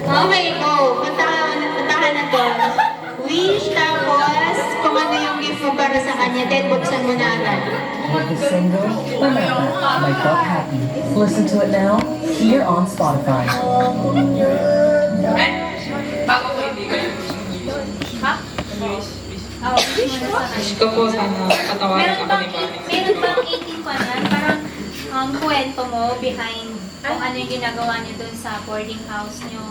Okay, go. Puntahan na to. Wish, tapos kung ano yung gift mo para sa kanya, then buksan mo na agad. The single Remember by Bob Happy. Listen to it now here on Spotify. Bago ko hindi kayo. Ha? Wish ko po sana patawarin ako ni Manny. Meron bang 18 pa yan? Parang kwento mo behind kung ano yung ginagawa niyo dun sa boarding house niyo.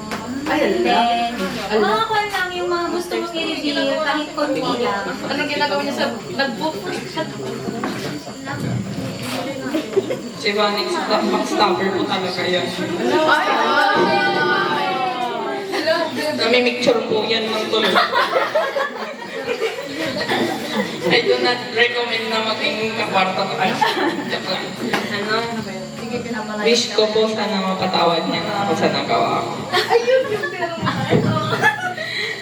Then, mga kwan lang yung mga gusto mong i-reveal kahit konti lang. Ano ginagawa niya sa nag-book? Si Manny, backstopper po talaga yan. Namimicture po yan ng tuloy. I do not recommend na maging kakwarto ko. Ano? Wish ko po sana mapatawad niya na ako sa nagawa ko. Ayun yung pero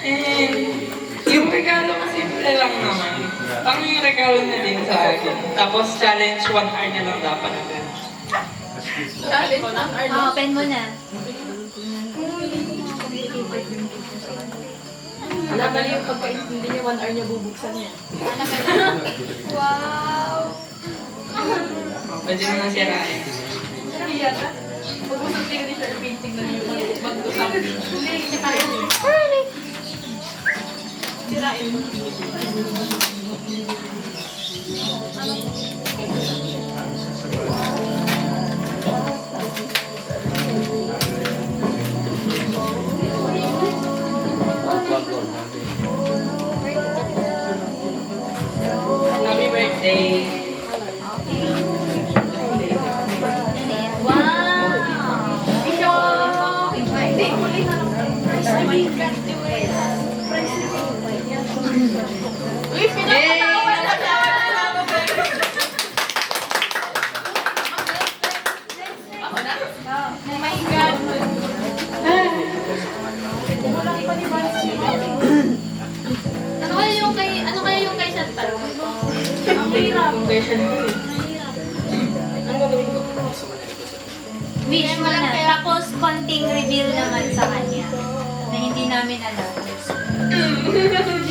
And yung regalo ko simple lang naman. Ang yung regalo na din sa akin. Tapos challenge 1 hour na lang dapat. Challenge 1 hour. Open mo na. Alam na yung pagkaintindi niya, 1 hour niya bubuksan niya. Wow! Pwede mo nang sirain. Iya ka? Pag-usap tingin ni Sir painting na yung mag-usap. Sirain mo. Happy birthday! Ano kaya yung kay Chantal? Ang version ko eh. Ang gagawin ko? Wish mo na. Tapos konting reveal naman sa kanya na hindi namin alam.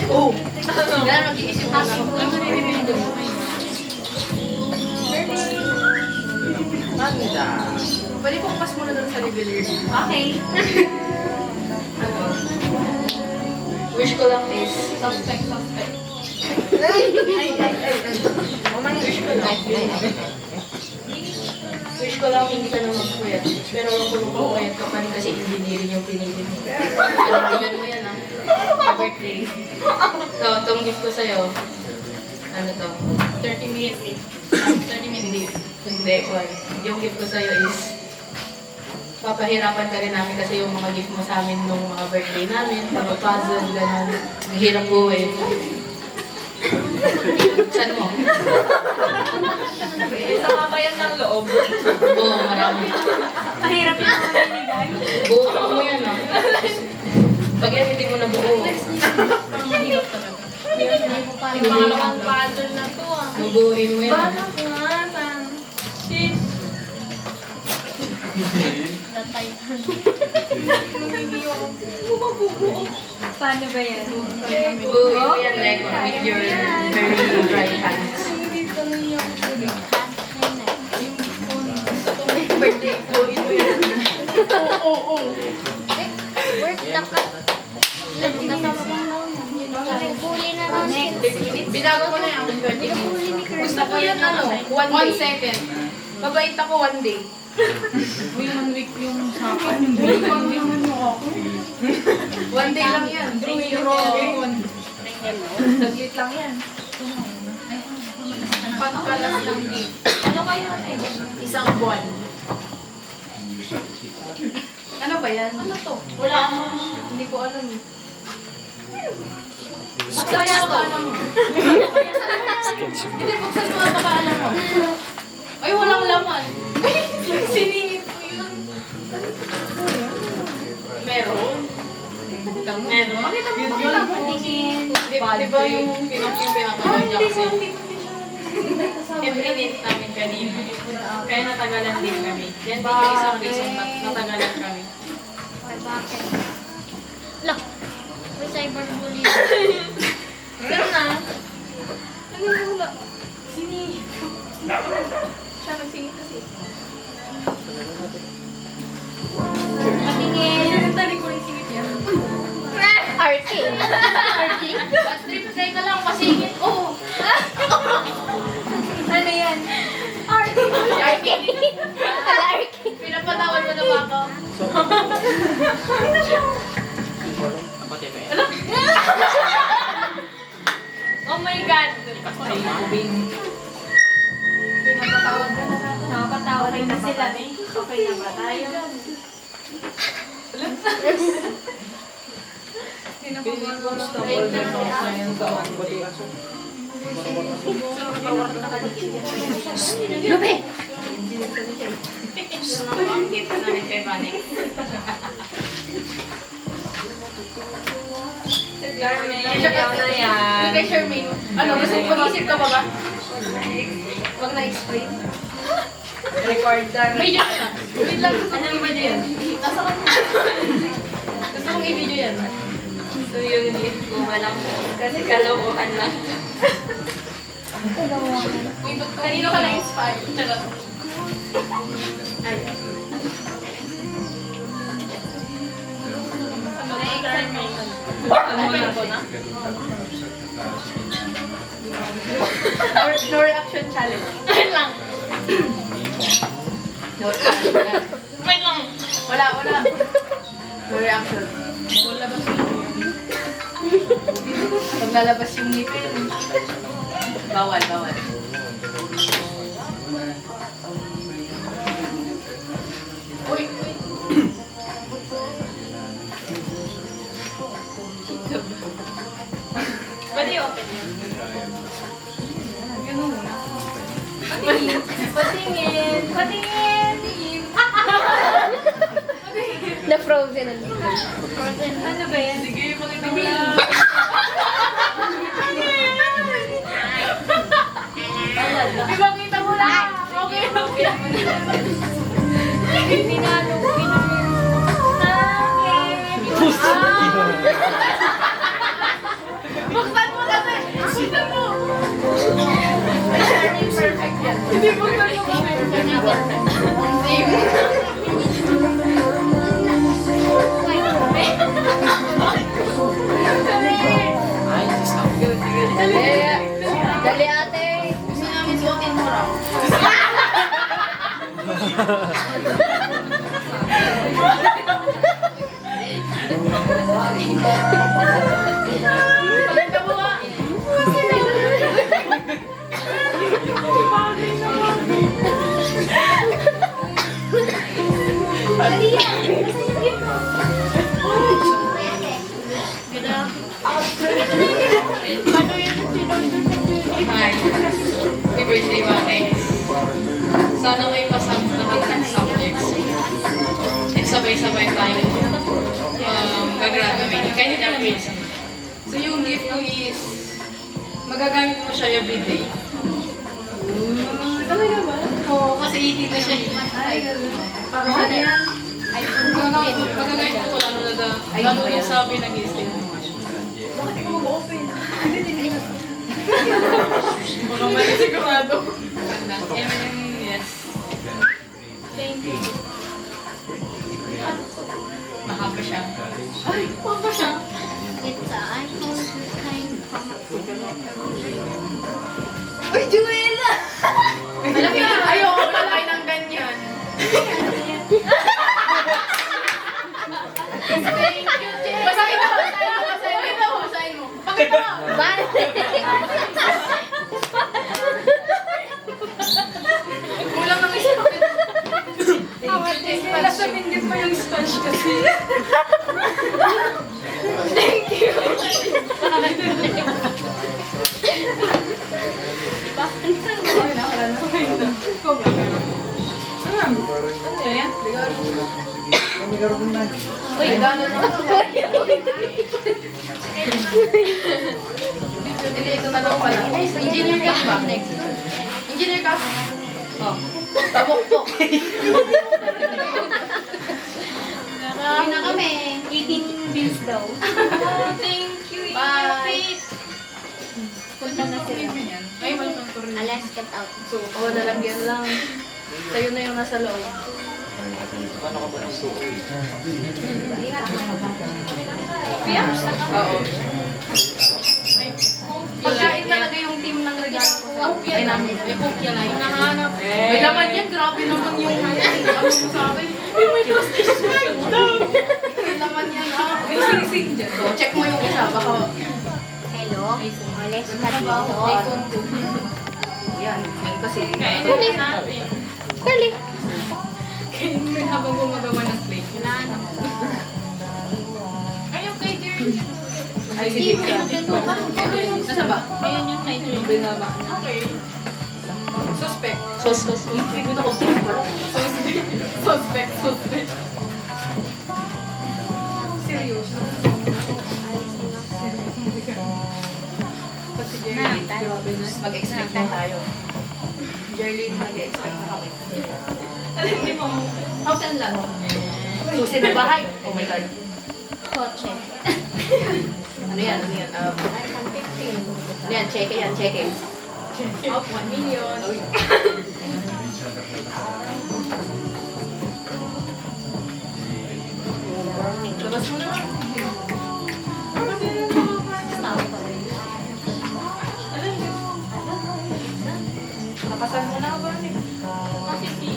Oh! Kaya mag-iisip ko lang. Ano nire-reveal ko? Maganda. Pwede pong pas muna doon sa revealer. Okay. Wish ko lang is... Suspect. Wish ko lang hindi ka na magpuyat. Pero kung magpuyat ka pa rin kasi engineering yung pinili mo. Alam mo yan ah. Sa birthday. So, itong gift ko sa'yo. Ano to? 30 minutes. 30 minutes. Hindi, well, yung gift ko sa'yo is papahirapan ka rin namin kasi yung mga gift mo sa amin nung mga birthday namin, mga puzzle, gano'n. Mahirap buhay. Saan mo? Isa ka ba yan ng loob? Oo, marami. Mahirap yung mamimigay. Buo mo yan ah. Pag yan hindi mo na buo, Mahirap talaga. Yung pangalawang puzzle na to ah. bubuuin mo yan. Paano nga? Paano ba yan? Bubuuin mo yan like with your very dry hands. Birthday, buuin mo yan. Binago ko na yung 20 minutes. Gusto ko yan ano, 1 second. Mabait ako 1 day. Uy, 1 week yung sa akin. One day lang yan. Saglit lang yan. Pagkalas lang day. Ano kaya? Isang buwan. Ano ba yan? Ano to? Wala akong... Hindi ko alam eh. Kaya ba alam mo? Hindi, buksan mo baka alam mo. Ay, walang laman. Siningit ko yun. Meron. Meron. Makita mo ba wala mo? Di ba yung pinakagawa niya kasi every namin kanina. Kaya natagalan din kami. Yan din yung isang reason natagalan kami. Bakit? Look, may cyberbullying. Pero na. Ano na wala? Sini. Siya nagsingit kasi. Patingin. Tari ko rin singit yan. Arting. Arting. Trip try ka lang, pasingit. Oh! Ano yan? Arting. Arking. Ala, arting. Pinapatawad mo na ba ako? Oh my God! Pinapatawad ka na natin. Nakapatawa rin na sila. Okay na ba tayo? Lupi! Kita na rin kay Vanek. Ikaw na yan. Kay Shermaine. Ano, gusto mo mag-isip ka pa ba? Wag na-explain. Recorder. May yun. Wait lang, gusto kong i-video yan. Nasa kanya. Gusto kong i-video yan. So yung gift ko, walang kasi kalokohan lang. Uy, ba't kanino ka na-inspire? Charot. Ano na ko na? No reaction challenge. Wait lang. No reaction. Wait lang. Wala. No reaction. Maglabas yung pag lalabas yung ngipin. Bawal. Uy. Pwede i-open yun. Ganun muna. Patingin. Na-frozen na. Ano ba yan? Sige, pakita mo lang. Ipakita mo lang. Okay. Pinalo. Buksan mo kasi. Buksan mo. Perfect yan. Hindi buksan mo kasi. Dali ate. Gusto namin suotin mo raw. Pakita mo nga. Hi. Happy birthday, Vanek. Sana may pasang lahat ng subjects. And sabay-sabay tayo gagraduate. Kahit in grades. So yung gift ko is magagamit mo siya everyday. Talaga ba? Oo, kasi 18 na siya. Para sa yan. Magagamit ko lalo na yung sabi nag-i-stay. Bakit ikaw mag-open? Baka mali sigurado. Yes. Thank you. Mahaba siya. Ay, papa siya. It's a iPhone kind from Uy, Juela! Malaki na. Ayoko malaki ng ganyan. Thank you, Jen. Basahin mo. Basahin mo. Pakita mo. Kulang ng isa. Nasa bindip pa yung sponge kasi. Thank you. Ano yan? Uy, gano'n na. Hindi, ito na lang pala. Engineer ka ba? Engineer ka? Oh. Tabok-tok. Uwi na kami. 18 bills daw. Thank you. Bye. Punta na sila. Ay, walang turin. Alas, get out. So, nalagyan lang. Sa'yo na yung nasa loob. Oo. Pagkain talaga yung team ng regalo ko sa ay namin. May kopya lang. Hinahanap. May laman yan. Grabe naman yung ano mo sa akin. Ay, may plastic bag daw. May laman yan. May sinisig dyan. So, check mo yung isa. Baka Hello? Alas, cut iPhone 2. Yan. Yan kasi. Kuli. Kuli. Kainin habang gumagawa ng plate. Hinahanap. Ayun kay Jerry. Ay, sige ka. Nasa ba? Ayun yung kay Drew. Binaba. Okay. Suspect. Sos. Ito ko Suspect. Seryoso. Pag si Jerlyn, grabe na. Mag-expect na tayo. Jerlyn, mag-expect na kami. Alam niyo mo. House and lot. Susi na bahay. Oh my God. Kotse. Ano yan? Ano yan? Check yan. Up 1 million. Labas mo na. Nakasan mo na ba? Kasi si...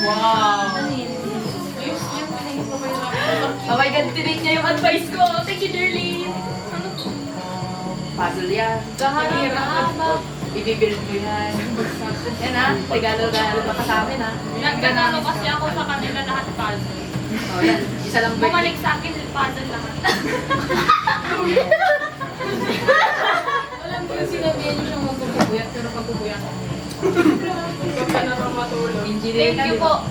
Wow! Ayos yan. Oh my God, tinake niya yung advice ko. Thank you, Jerlyn. Ano to? Puzzle yan. Kahaba. Ibibuild mo yan. Yan ha. Regalo na ka sa amin ha. Nagkatalo kasi ako sa kanila lahat puzzle. Oh, yan. Isa lang birthday. Bumalik sa akin puzzle lahat. Alam ko yung sinabihan niyo siyang magpupuyat, pero pagpupuyat. Huwag ka na raw matulog. Engineer Thank you po.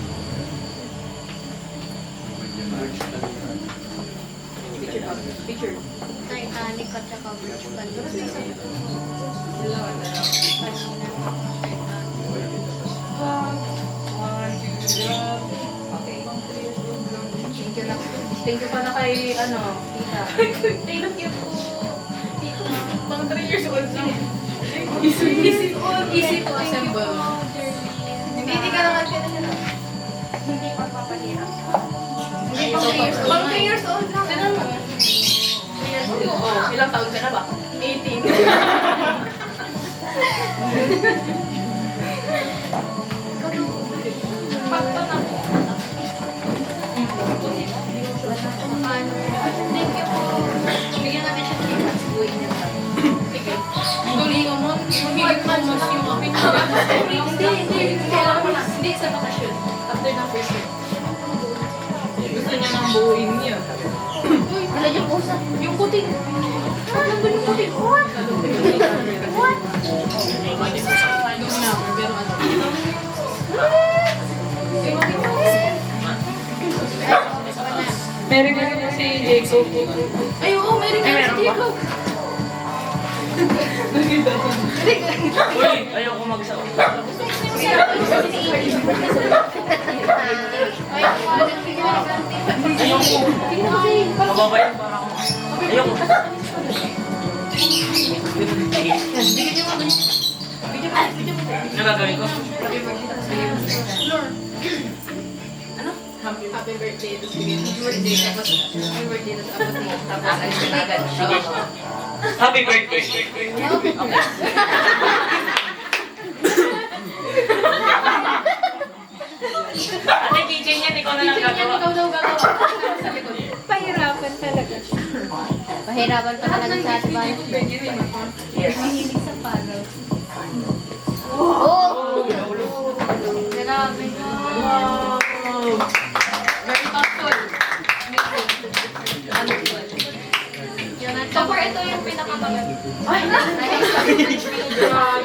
Picture. Titanic at saka Burj Khalifa. Okay. Thank you lang. Thank you pala kay, ano, tita. Thank you po. Pang 3 years old na. Easy to assemble. Hindi ka naman pinahirap. Hindi pa papahirap. Hindi pang 3 years old. Pang 3 years old lang. Ganun mo. Oh, ilang taon ka na ba? 18. Pagto na po. Thank you po. Bigyan natin siya ng ipas. Buhay niya. Sige. Tuloy mo nun. Magiging pumas yung kapit. Hindi. Kailangan mo na. Hindi, sa bakasyon. After ng first year. Gusto niya ng buuin niya. Wala yung pusa. Yung puting. Nandun yung puting. What? What? Yung number, pero ano. Meron ka na si Jacob. Ay, oo, meron ka si Jacob. Uy, ayoko magsaot. Ayoko. Mababay para ako. Ayoko. Ano gagawin ko? Ano? Happy birthday. Tapos bigyan mo. Happy birthday. Tapos happy birthday. Tapos mo. Tapos alis na agad. Sige. Happy birthday. Ate, DJ niyan, ikaw na lang gagawa. Ikaw daw gagawa. Sa likod. Pahirapan talaga. Pahirapan pa talaga sa advance. Yes. Mahilig sa puzzle. Oh! Grabe ka. Very thoughtful. So, for ito yung pinakamaganda. Ay,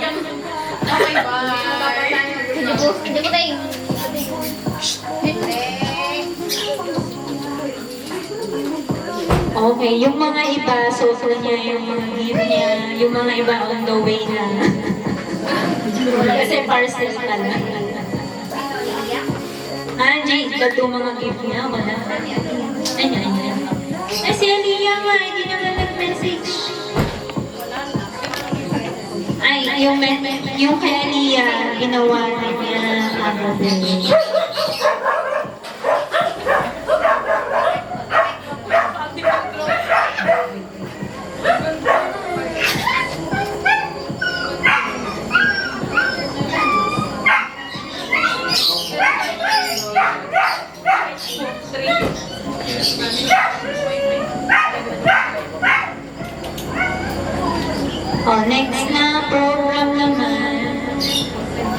Yan. Okay, bye. Hindi ko tayo. Okay, yung mga iba, so niya, yung mga gift niya, yung mga iba on the way na. Kasi parcel ka na. Angie, ba't yung mga gift niya? Wala. Ayan. Eh, si Aliyah nga, hindi naman nag-message. Ay, yung kay Aliyah, ginawa na niya kahapon. Oh, next na program naman.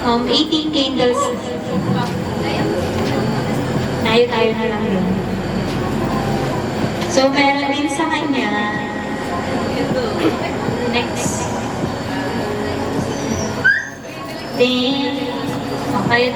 18 candles. Tayo na lang yun. So, meron din sa kanya. Next. Then, okay.